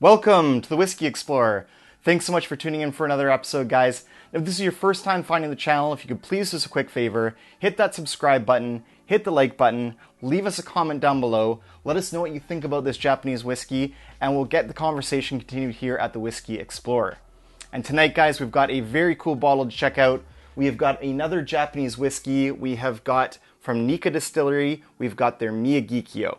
Welcome to the Whisky Explorer. Thanks so much for tuning in for another episode, guys. If this is your first time finding the channel, if you could please do us a quick favor, hit that subscribe button, hit the like button, leave us a comment down below, let us know what you think about this Japanese whiskey, and we'll get the conversation continued here at the Whisky Explorer. And tonight, guys, we've got a very cool bottle to check out. We have got another Japanese whiskey. We have got from Nikka Distillery, we've got their Miyagikyo.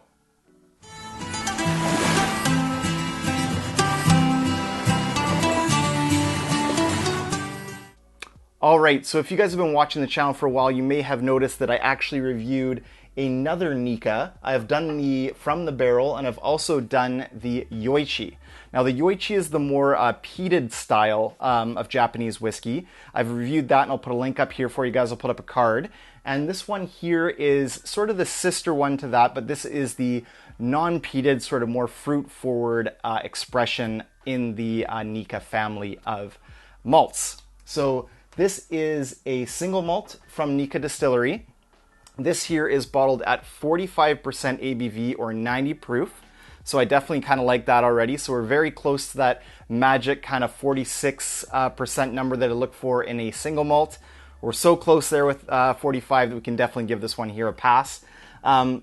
Alright, so if you guys have been watching the channel for a while, you may have noticed that I actually reviewed another Nikka. I've done the From the Barrel, and I've also done the Yoichi. Now the Yoichi is the more peated style of Japanese whiskey. I've reviewed that, and I'll put a link up here for you guys. I'll put up a card. And this one here is sort of the sister one to that, but this is the non-peated, sort of more fruit-forward expression in the Nikka family of malts. So this is a single malt from Nikka Distillery. This here is bottled at 45% ABV or 90 proof. So I definitely kind of like that already. So we're very close to that magic kind of 46% number that I look for in a single malt. We're so close there with 45 that we can definitely give this one here a pass.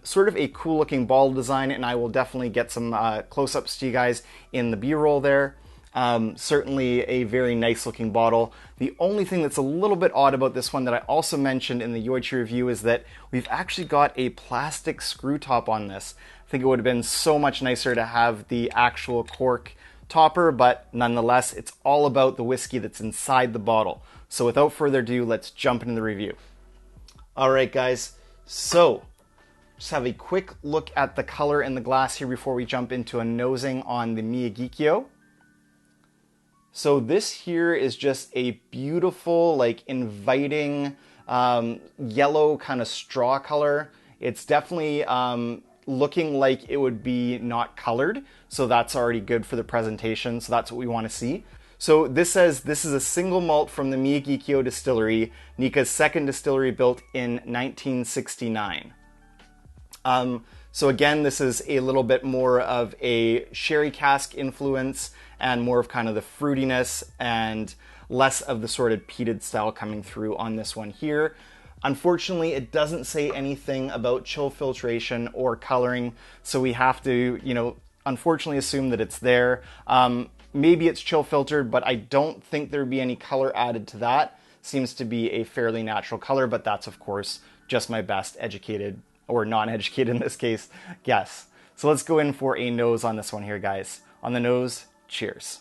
Sort of a cool looking bottle design, and I will definitely get some close-ups to you guys in the B-roll there. Certainly a very nice looking bottle. The only thing that's a little bit odd about this one that I also mentioned in the Yoichi review is that we've actually got a plastic screw top on this. I think it would have been so much nicer to have the actual cork topper, but nonetheless, it's all about the whiskey that's inside the bottle. So without further ado, let's jump into the review. All right, guys, so just have a quick look at the color in the glass here before we jump into a nosing on the Miyagikyo. So this here is just a beautiful, like inviting yellow kind of straw color. It's definitely looking like it would be not colored. So that's already good for the presentation. So that's what we want to see. So this says this is a single malt from the Miyagikyo distillery, Nikka's second distillery built in 1969. So again, this is a little bit more of a sherry cask influence and more of kind of the fruitiness and less of the sort of peated style coming through on this one here. Unfortunately, it doesn't say anything about chill filtration or coloring, so we have to, unfortunately assume that it's there. Maybe it's chill filtered, but I don't think there'd be any color added to that. Seems to be a fairly natural color, but that's of course just my best educated or non-educated in this case guess. So let's go in for a nose on this one here, guys. On the nose, cheers.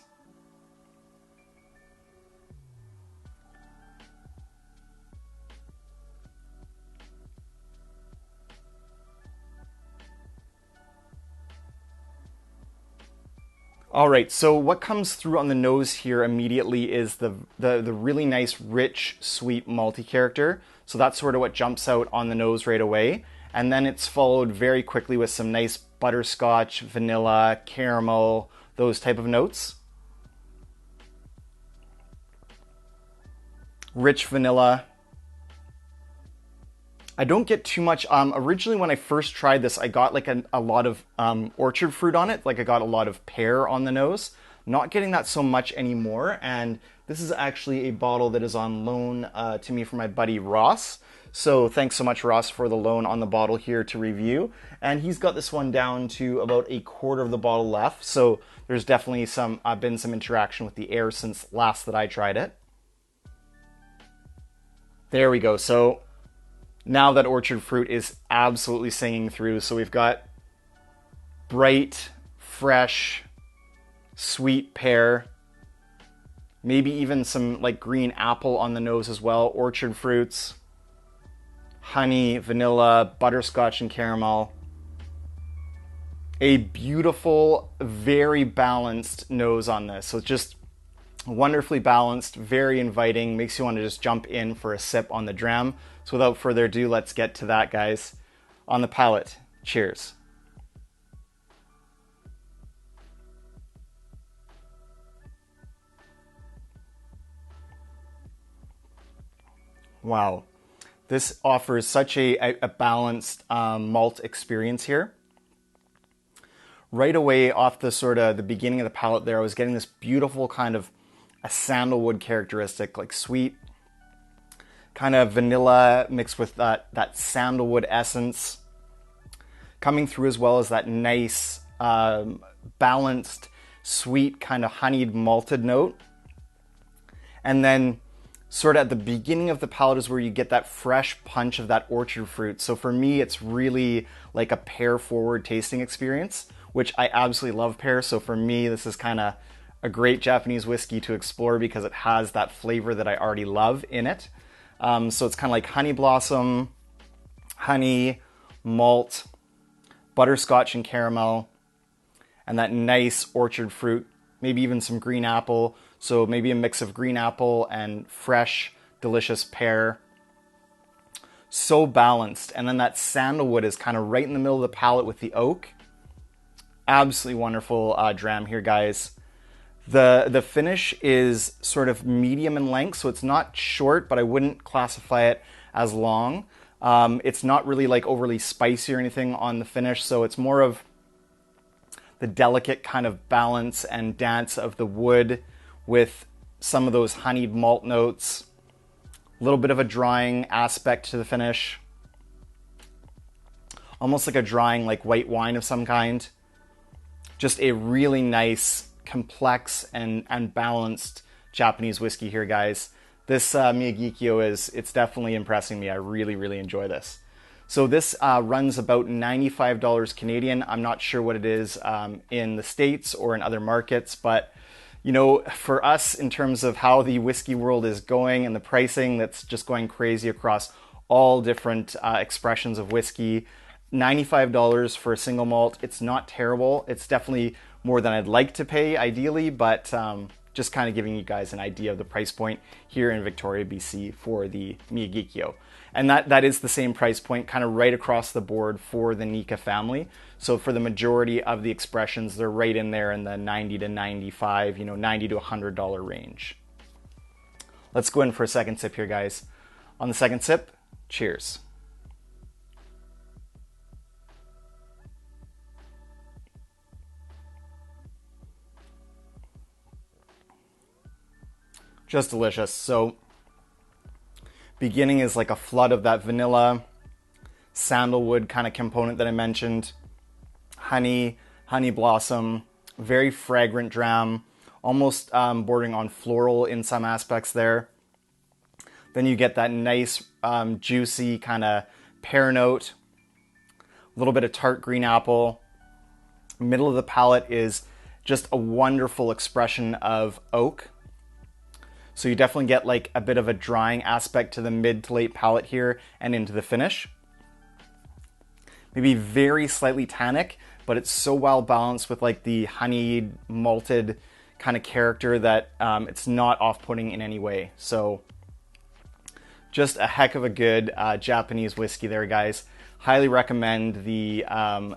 All right, so what comes through on the nose here immediately is the really nice, rich, sweet, malty character. So that's sort of what jumps out on the nose right away. And then it's followed very quickly with some nice butterscotch, vanilla, caramel, those type of notes. Rich vanilla. I don't get too much. Originally, when I first tried this, I got like a lot of orchard fruit on it. Like I got a lot of pear on the nose. Not getting that so much anymore. And this is actually a bottle that is on loan to me from my buddy Ross. So thanks so much, Ross, for the loan on the bottle here to review. And he's got this one down to about a quarter of the bottle left. So there's definitely been some interaction with the air since last that I tried it. There we go. So now that orchard fruit is absolutely singing through. So we've got bright, fresh, sweet pear, maybe even some like green apple on the nose as well, orchard fruits, honey, vanilla, butterscotch, and caramel. A beautiful, very balanced nose on this. So it's just wonderfully balanced, very inviting, makes you want to just jump in for a sip on the dram. So without further ado, let's get to that, guys. On the palate, cheers. Wow. This offers such a balanced malt experience here. right away off the sort of the beginning of the palate there, I was getting this beautiful kind of a sandalwood characteristic, like sweet, kind of vanilla mixed with that sandalwood essence coming through, as well as that nice balanced sweet kind of honeyed malted note. And then sort of at the beginning of the palate is where you get that fresh punch of that orchard fruit. So for me, it's really like a pear forward tasting experience, which I absolutely love pear. So for me, this is kind of a great Japanese whiskey to explore because it has that flavor that I already love in it. So it's kind of like honey blossom, honey, malt, butterscotch and caramel, and that nice orchard fruit, maybe even some green apple. So maybe a mix of green apple and fresh, delicious pear. So balanced. And then that sandalwood is kind of right in the middle of the palate with the oak. Absolutely wonderful dram here, guys. The finish is sort of medium in length, so it's not short, but I wouldn't classify it as long. It's not really like overly spicy or anything on the finish, so it's more of the delicate kind of balance and dance of the wood with some of those honeyed malt notes. A little bit of a drying aspect to the finish. Almost like a drying like white wine of some kind. Just a really nice, complex and balanced Japanese whiskey here, guys. This Miyagikyo it's definitely impressing me. I really, really enjoy this. So this runs about $95 Canadian. I'm not sure what it is in the States or in other markets, but you know, for us in terms of how the whiskey world is going and the pricing that's just going crazy across all different expressions of whiskey, $95 for a single malt, it's not terrible. It's definitely more than I'd like to pay ideally, but just kind of giving you guys an idea of the price point here in Victoria, BC for the Miyagikyo. And that is the same price point kind of right across the board for the Nikka family. So for the majority of the expressions, they're right in there in the 90 to 95, $90 to $100 range. Let's go in for a second sip here, guys. On the second sip, cheers. Just delicious. So beginning is like a flood of that vanilla, sandalwood kind of component that I mentioned. Honey blossom, very fragrant dram, almost bordering on floral in some aspects there. Then you get that nice, juicy kind of pear note, a little bit of tart green apple. Middle of the palate is just a wonderful expression of oak. So you definitely get like a bit of a drying aspect to the mid to late palate here and into the finish. Maybe very slightly tannic, but it's so well balanced with like the honeyed, malted kind of character that it's not off-putting in any way. So just a heck of a good Japanese whiskey there, guys. Highly recommend the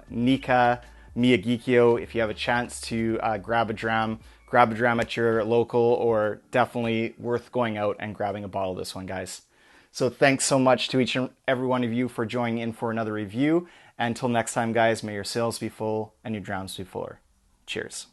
Nikka Miyagikyo if you have a chance to grab a dram at your local, or definitely worth going out and grabbing a bottle of this one, guys. So thanks so much to each and every one of you for joining in for another review. Until next time, guys, may your sails be full and your drams be fuller. Cheers.